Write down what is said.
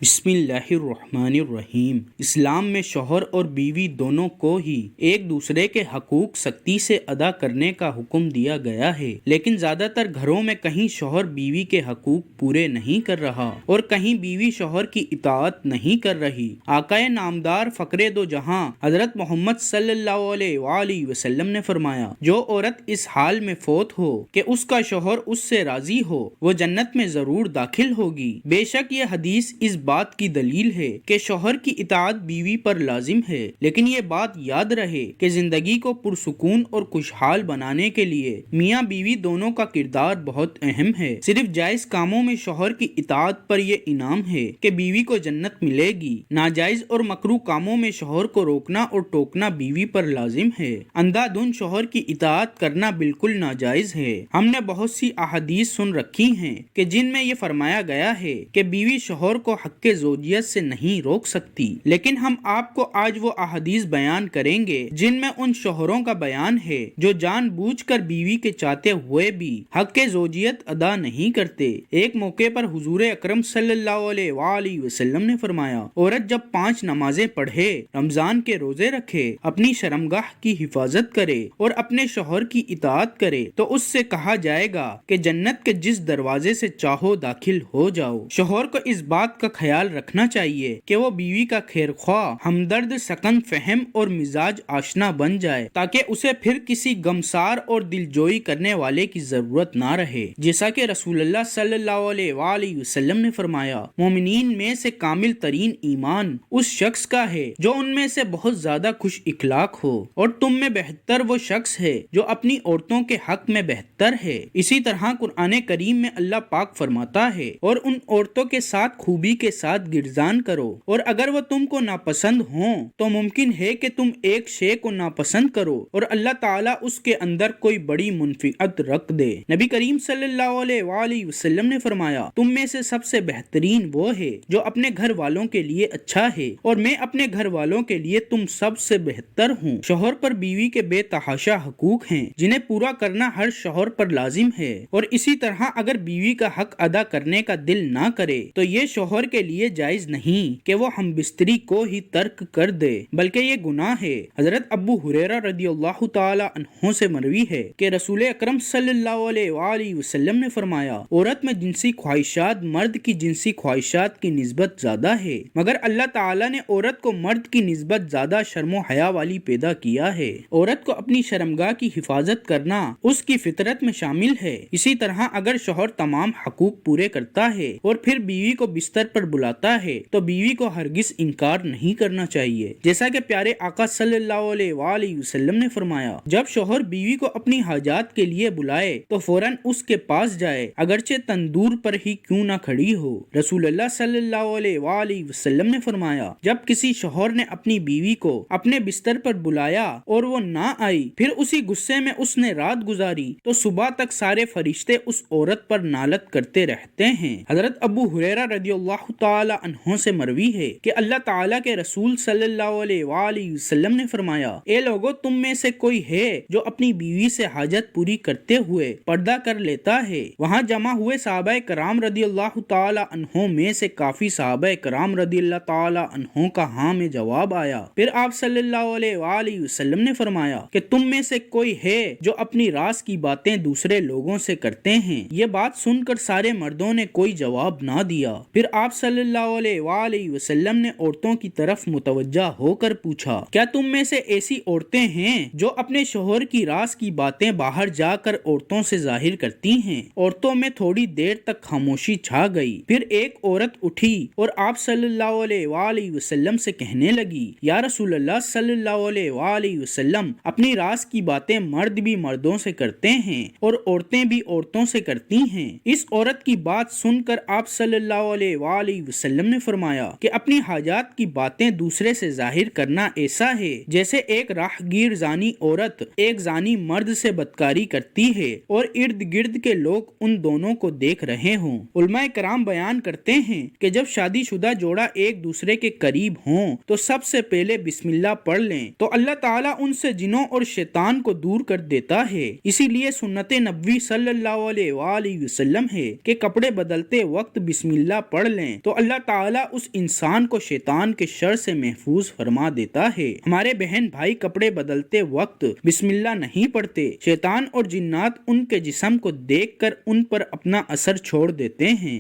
بسم اللہ الرحمن الرحیم۔ اسلام میں شوہر اور بیوی دونوں کو ہی ایک دوسرے کے حقوق سختی سے ادا کرنے کا حکم دیا گیا ہے، لیکن زیادہ تر گھروں میں کہیں شوہر بیوی کے حقوق پورے نہیں کر رہا اور کہیں بیوی شوہر کی اطاعت نہیں کر رہی۔ آقائے نامدار فخر دو جہاں حضرت محمد صلی اللہ علیہ وآلہ وسلم نے فرمایا، جو عورت اس حال میں فوت ہو کہ اس کا شوہر اس سے راضی ہو، وہ جنت میں ضرور داخل ہوگی۔ بے شک یہ حدیث اس بات کی دلیل ہے کہ شوہر کی اطاعت بیوی پر لازم ہے، لیکن یہ بات یاد رہے کہ زندگی کو پرسکون اور خوشحال بنانے کے لیے میاں بیوی دونوں کا کردار بہت اہم ہے۔ صرف جائز کاموں میں شوہر کی اطاعت پر یہ انعام ہے کہ بیوی کو جنت ملے گی، ناجائز اور مکروہ کاموں میں شوہر کو روکنا اور ٹوکنا بیوی پر لازم ہے۔ اندھا دھند شوہر کی اطاعت کرنا بالکل ناجائز ہے۔ ہم نے بہت سی احادیث سن رکھی ہیں کہ جن میں یہ فرمایا گیا ہے کہ بیوی شوہر کو حق کے زوجیت سے نہیں روک سکتی، لیکن ہم آپ کو آج وہ احادیث بیان کریں گے جن میں ان شوہروں کا بیان ہے جو جان بوجھ کر بیوی کے چاہتے ہوئے بھی حق کے زوجیت ادا نہیں کرتے۔ ایک موقع پر حضور اکرم صلی اللہ علیہ وآلہ وسلم نے فرمایا، عورت جب 5 نمازیں پڑھے، رمضان کے روزے رکھے، اپنی شرمگاہ کی حفاظت کرے اور اپنے شوہر کی اطاعت کرے تو اس سے کہا جائے گا کہ جنت کے جس دروازے سے چاہو داخل ہو جاؤ۔ شوہر کو اس بات کا خیال رکھنا چاہیے کہ وہ بیوی کا خیر خواہ، ہمدرد، سکن فہم اور مزاج آشنا بن جائے تاکہ اسے پھر کسی غمسار اور دلجوئی کرنے والے کی ضرورت نہ رہے۔ جیسا کہ رسول اللہ صلی اللہ علیہ وآلہ وسلم نے فرمایا، مومنین میں سے کامل ترین ایمان اس شخص کا ہے جو ان میں سے بہت زیادہ خوش اخلاق ہو، اور تم میں بہتر وہ شخص ہے جو اپنی عورتوں کے حق میں بہتر ہے۔ اسی طرح قرآن کریم میں اللہ پاک فرماتا ہے، اور ان عورتوں کے ساتھ خوبی کے ساتھ گرزان کرو، اور اگر وہ تم کو ناپسند ہوں تو ممکن ہے کہ تم ایک شے کو ناپسند کرو اور اللہ تعالیٰ اس کے اندر کوئی بڑی منفعت رکھ دے۔ نبی کریم صلی اللہ علیہ وآلہ وسلم نے فرمایا، تم میں سے سب سے بہترین وہ ہے جو اپنے گھر والوں کے لیے اچھا ہے، اور میں اپنے گھر والوں کے لیے تم سب سے بہتر ہوں۔ شوہر پر بیوی کے بے تحاشا حقوق ہیں جنہیں پورا کرنا ہر شوہر پر لازم ہے، اور اسی طرح اگر بیوی کا حق ادا کرنے کا دل نہ کرے تو یہ شوہر کے لیے جائز نہیں کہ وہ ہم بستری کو ہی ترک کر دے، بلکہ یہ گناہ ہے۔ حضرت ابو ہریرہ رضی اللہ تعالی عنہ سے مروی ہے کہ رسول اکرم صلی اللہ علیہ وآلہ وسلم نے فرمایا، عورت میں جنسی خواہشات مرد کی جنسی خواہشات کی نسبت زیادہ ہے، مگر اللہ تعالیٰ نے عورت کو مرد کی نسبت زیادہ شرم و حیا والی پیدا کیا ہے۔ عورت کو اپنی شرمگاہ کی حفاظت کرنا اس کی فطرت میں شامل ہے۔ اسی طرح اگر شوہر تمام حقوق پورے کرتا ہے اور پھر بیوی کو بستر پر بلاتا ہے تو بیوی کو ہرگز انکار نہیں کرنا چاہیے، جیسا کہ پیارے آقا صلی اللہ علیہ وآلہ وسلم نے فرمایا، جب شوہر بیوی کو اپنی حاجات کے لیے بلائے تو فوراً اس کے پاس جائے، اگرچہ تندور پر ہی کیوں نہ کھڑی ہو۔ رسول اللہ صلی اللہ علیہ وآلہ وسلم نے فرمایا، جب کسی شوہر نے اپنی بیوی کو اپنے بستر پر بلایا اور وہ نہ آئی، پھر اسی غصے میں اس نے رات گزاری، تو صبح تک سارے فرشتے اس عورت پر نالت کرتے رہتے ہیں۔ حضرت ابو ہریرہ رضی اللہ تعالی عنہ سے مروی ہے کہ اللہ تعالیٰ کے رسول صلی اللہ علیہ وآلہ وسلم نے فرمایا، اے لوگو، تم میں سے کوئی ہے جو اپنی بیوی سے حاجت پوری کرتے ہوئے پردہ کر لیتا ہے؟ وہاں جمع ہوئے صحابہ کرام رضی اللہ تعالی عنہ میں سے کافی صحابہ کرام رضی اللہ تعالی عنہ کا ہاں میں جواب آیا۔ پھر آپ صلی اللہ علیہ وآلہ وسلم نے فرمایا کہ تم میں سے کوئی ہے جو اپنی راز کی باتیں دوسرے لوگوں سے کرتے ہیں؟ یہ بات سن کر سارے مردوں نے کوئی جواب نہ دیا۔ پھر آپ صلی اللہ علیہ وآلہ وسلم نے عورتوں کی طرف متوجہ ہو کر پوچھا، کیا تم میں سے ایسی عورتیں ہیں جو اپنے شوہر کی راز کی باتیں باہر جا کر عورتوں سے ظاہر کرتی ہیں؟ عورتوں میں تھوڑی دیر تک خاموشی چھا گئی۔ پھر ایک عورت اٹھی اور آپ صلی اللہ علیہ وآلہ وسلم سے کہنے لگی، یا رسول اللہ صلی اللہ علیہ وآلہ وسلم، اپنی راز کی باتیں مرد بھی مردوں سے کرتے ہیں اور عورتیں بھی عورتوں سے کرتی ہیں۔ اس عورت کی بات سن کر آپ صلی اللہ علیہ وآلہ وسلم نے فرمایا کہ اپنی حاجات کی باتیں دوسرے سے ظاہر کرنا ایسا ہے جیسے ایک راہگیر زانی عورت ایک زانی مرد سے بدکاری کرتی ہے اور ارد گرد کے لوگ ان دونوں کو دیکھ رہے ہوں۔ علماء کرام بیان کرتے ہیں کہ جب شادی شدہ جوڑا ایک دوسرے کے قریب ہوں تو سب سے پہلے بسم اللہ پڑھ لیں تو اللہ تعالیٰ ان سے جنوں اور شیطان کو دور کر دیتا ہے۔ اسی لیے سنت نبوی صلی اللہ علیہ وآلہ وسلم ہے کہ کپڑے بدلتے وقت بسم اللہ پڑھ لیں تو تو اللہ تعالیٰ اس انسان کو شیطان کے شر سے محفوظ فرما دیتا ہے۔ ہمارے بہن بھائی کپڑے بدلتے وقت بسم اللہ نہیں پڑھتے، شیطان اور جنات ان کے جسم کو دیکھ کر ان پر اپنا اثر چھوڑ دیتے ہیں۔